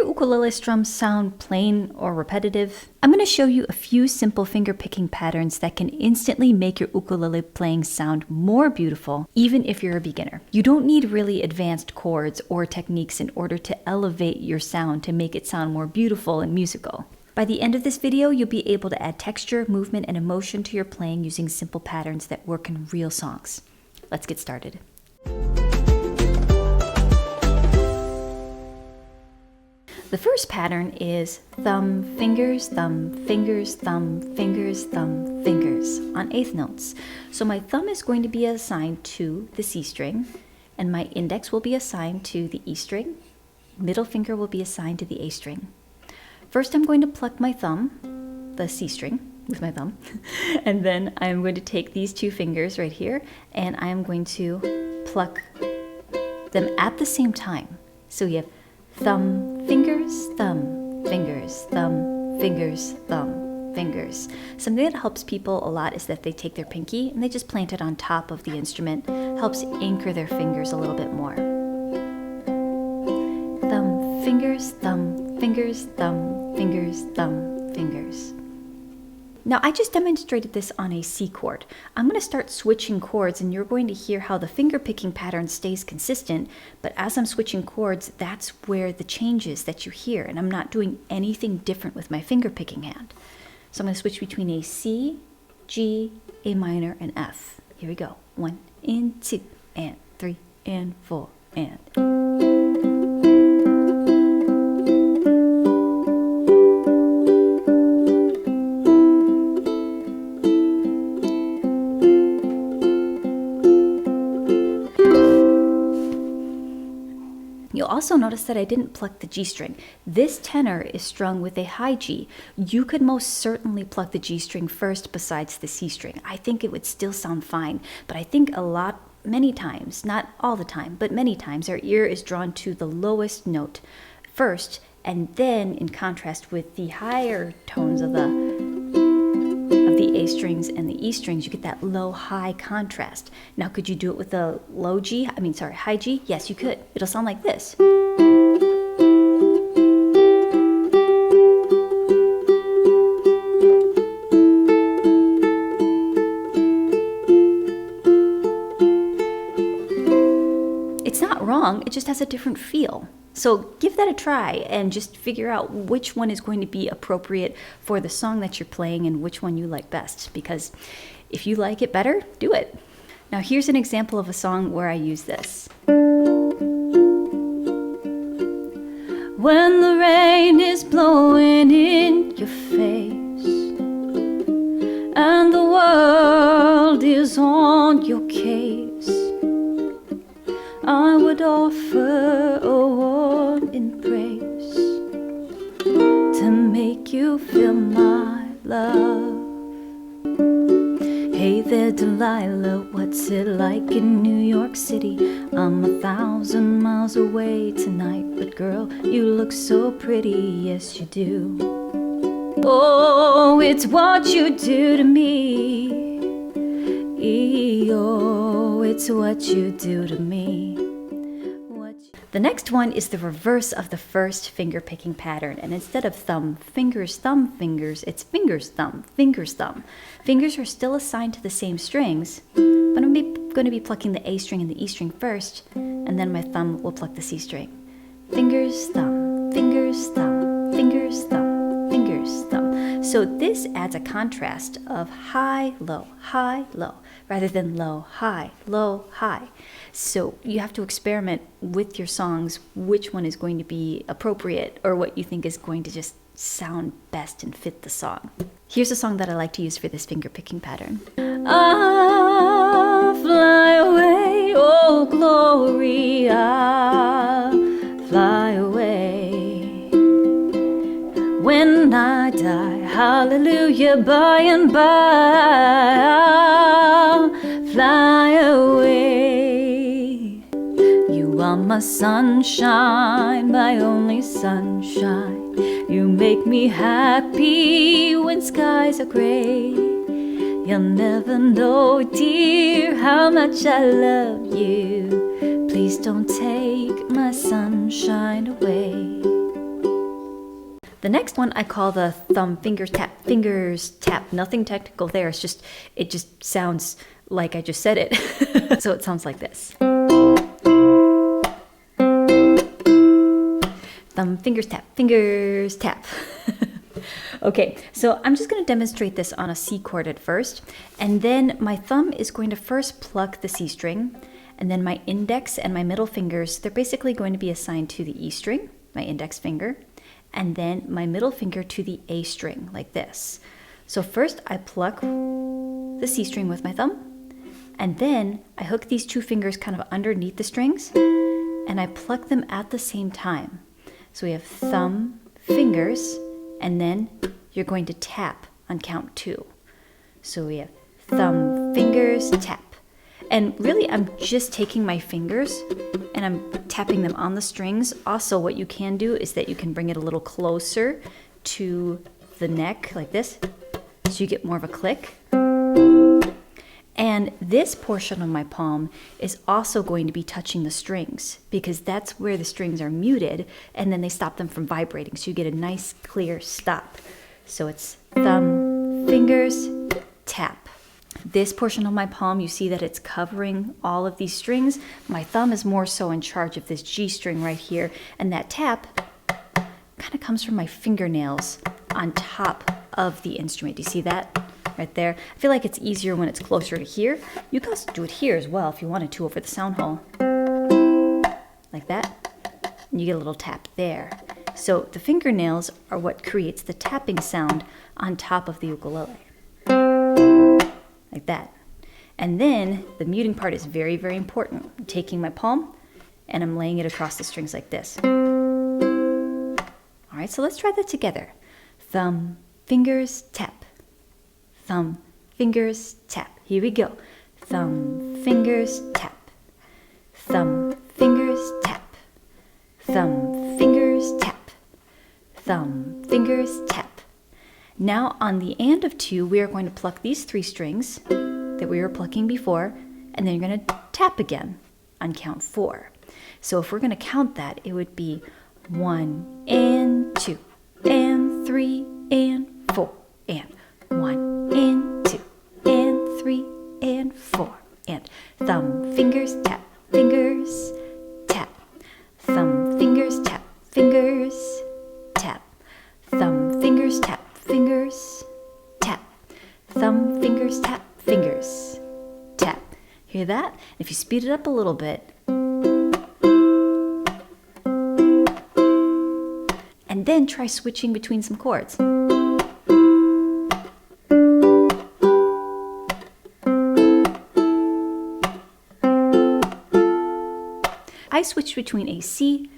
your ukulele strums sound plain or repetitive? I'm going to show you a few simple finger picking patterns that can instantly make your ukulele playing sound more beautiful, even if you're a beginner. You don't need really advanced chords or techniques in order to elevate your sound to make it sound more beautiful and musical. By the end of this video, you'll be able to add texture, movement, and emotion to your playing using simple patterns that work in real songs. Let's get started. The first pattern is thumb, fingers, thumb, fingers, thumb, fingers, thumb, fingers on eighth notes. So my thumb is going to be assigned to the C string, and my index will be assigned to the E string. Middle finger will be assigned to the A string. First, I'm going to pluck my thumb, the C string, with my thumb, and then I'm going to take these two fingers right here, and I am going to pluck them at the same time. So we have thumb, fingers, thumb, fingers, thumb, fingers, thumb, fingers. Something that helps people a lot is that they take their pinky and they just plant it on top of the instrument. Helps anchor their fingers a little bit more. Thumb, fingers, thumb, fingers, thumb, fingers, thumb, fingers. Now I just demonstrated this on a C chord. I'm going to start switching chords and you're going to hear how the finger picking pattern stays consistent, but as I'm switching chords, that's where the changes that you hear, and I'm not doing anything different with my finger picking hand. So I'm going to switch between a C, G, A minor, and F. Here we go. 1 and 2 and 3 and 4 and... You'll also notice that I didn't pluck the G string. This tenor is strung with a high G. You could most certainly pluck the G string first besides the C string. I think it would still sound fine, but I think many times, not all the time, but many times our ear is drawn to the lowest note first, and then in contrast with the higher tones of the A strings and the E strings, you get that low-high contrast. Now, could you do it with a high G? Yes, you could. It'll sound like this. It's not wrong, it just has a different feel. So give that a try and just figure out which one is going to be appropriate for the song that you're playing and which one you like best, because if you like it better, do it. Now here's an example of a song where I use this. When the rain is blowing in your face and the world is on your case, I would offer a warm embrace to make you feel my love. Hey there, Delilah, what's it like in New York City? I'm 1,000 miles away tonight, but girl, you look so pretty, yes you do. Oh, it's what you do to me. Oh, it's what you do to me. The next one is the reverse of the first finger picking pattern, and instead of thumb, fingers, it's fingers, thumb, fingers, thumb. Fingers are still assigned to the same strings, but I'm going to be plucking the A string and the E string first, and then my thumb will pluck the C string. Fingers, thumb, fingers, thumb, fingers, thumb, fingers, thumb. So this adds a contrast of high, low, rather than low, high, low, high. So you have to experiment with your songs which one is going to be appropriate or what you think is going to just sound best and fit the song. Here's a song that I like to use for this finger picking pattern. I'll fly away, oh glory, I'll fly away. When I die, hallelujah, by and by, I'll fly away. You are my sunshine, my only sunshine. You make me happy when skies are gray. You'll never know, dear, how much I love you. Please don't take my sunshine away. The next one I call the thumb fingers tap. Nothing technical there. It just sounds like I just said it. So it sounds like this. Thumb fingers tap. Okay, so I'm just going to demonstrate this on a C chord at first, and then my thumb is going to first pluck the C string, and then my index and my middle fingers, they're basically going to be assigned to the E string, my index finger, and then my middle finger to the A string, like this. So first I pluck the C string with my thumb, and then I hook these two fingers kind of underneath the strings, and I pluck them at the same time. So we have thumb, fingers, and then you're going to tap on count 2. So we have thumb, fingers, tap. And really I'm just taking my fingers and I'm tapping them on the strings. Also, what you can do is that you can bring it a little closer to the neck like this, so you get more of a click. And this portion of my palm is also going to be touching the strings, because that's where the strings are muted and then they stop them from vibrating. So you get a nice clear stop. So it's thumb, fingers, tap. This portion of my palm, you see that it's covering all of these strings. My thumb is more so in charge of this G string right here. And that tap kind of comes from my fingernails on top of the instrument. Do you see that? Right there. I feel like it's easier when it's closer to here. You can also do it here as well if you wanted to over the sound hole. Like that. And you get a little tap there. So the fingernails are what creates the tapping sound on top of the ukulele. Like that. And then the muting part is very, very important. I'm taking my palm and I'm laying it across the strings like this. All right, so let's try that together. Thumb, fingers, tap. Thumb, fingers, tap. Here we go. Thumb, fingers, tap. Thumb, fingers, tap. Thumb, fingers, tap. Thumb, fingers, tap. Now on the and of 2, we are going to pluck these 3 strings that we were plucking before, and then you're going to tap again on count 4. So if we're going to count that, it would be 1 and 2 and 3 and 4 and 1 and 2 and 3 and 4 and thumb, fingers, tap, fingers, tap. Thumb, fingers, tap, fingers, tap. Thumb, fingers, tap, fingers, tap. Thumb, fingers, tap, fingers, tap. Hear that? If you speed it up a little bit, and then try switching between some chords. I switched between a C,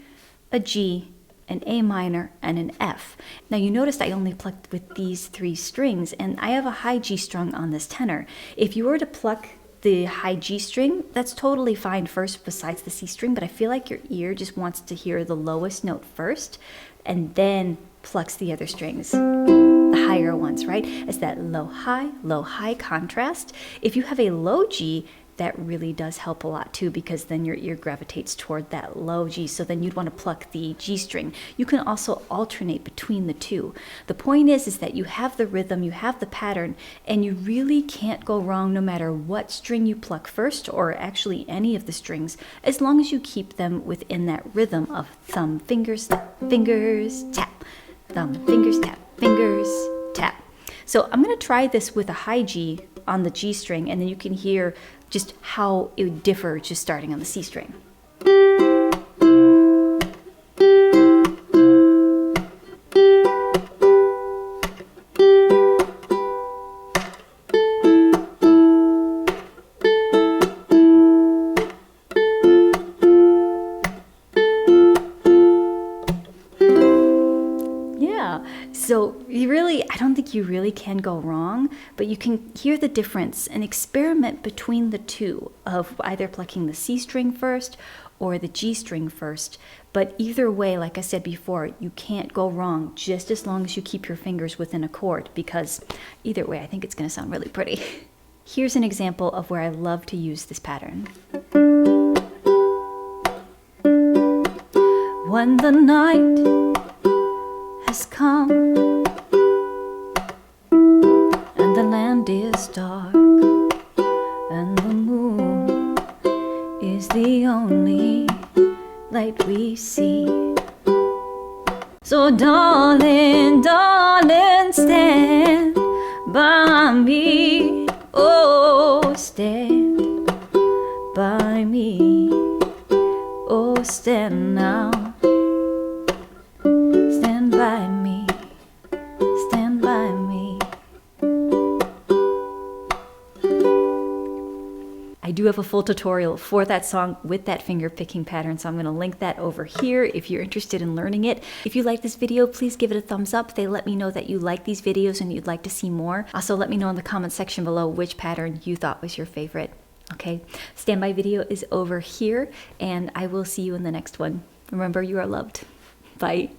a G, an A minor, and an F. Now you noticed I only plucked with these 3 strings, and I have a high G strung on this tenor. If you were to pluck the high G string, that's totally fine first besides the C string, but I feel like your ear just wants to hear the lowest note first and then plucks the other strings, the higher ones, right? It's that low, high contrast. If you have a low G, that really does help a lot too, because then your ear gravitates toward that low G, so then you'd want to pluck the G string. You can also alternate between the two. The point is that you have the rhythm, you have the pattern, and you really can't go wrong no matter what string you pluck first, or actually any of the strings, as long as you keep them within that rhythm of thumb, fingers, tap, thumb, fingers, tap, fingers, tap. So I'm going to try this with a high G on the G string, and then you can hear just how it would differ just starting on the C string. So I don't think you really can go wrong, but you can hear the difference and experiment between the two of either plucking the C string first or the G string first. But either way, like I said before, you can't go wrong just as long as you keep your fingers within a chord, because either way, I think it's going to sound really pretty. Here's an example of where I love to use this pattern. When the night has come So darling, darling, stand by me. Oh, stand by me. Oh, stand now. Stand by me. Stand by me. I do have a full tutorial for that song with that finger picking pattern, so I'm going to link that over here if you're interested in learning it. If you like this video, please give it a thumbs up. They let me know that you like these videos and you'd like to see more. Also, let me know in the comment section below which pattern you thought was your favorite. Okay, standby video is over here, and I will see you in the next one. Remember, you are loved. Bye.